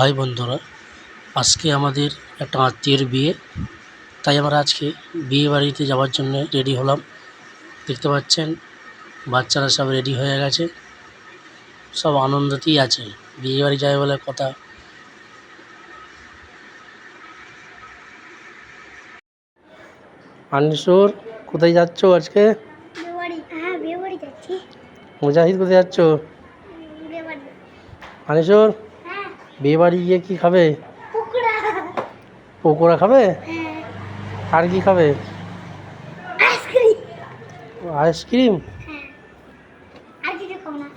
High বন্ধুরা, আজকে আমাদের একটা আত্মীয়ের বিয়ে, তাই আমরা আজকে বিয়ে বাড়িতে যাওয়ার জন্য রেডি হলাম। দেখতে পাচ্ছেন বাচ্চারা সব রেডি হয়ে গেছে, সব আনন্দতেই আছে। বিয়ে বাড়ি যাবে বলে কথা। আনিসুর, কোথায় যাচ্ছ আজকে? বিয়ে বাড়ি যাচ্ছি। মুজাহিদ, কোথায় যাচ্ছ? বিয়ে বাড়ি। আনিসুর, বিয়ে বাড়ি গিয়ে কি খাবে? পকোড়া খাবে? আর কি খাবে? আইসক্রিম। আইসক্রিম? আর কিছু খাবো না।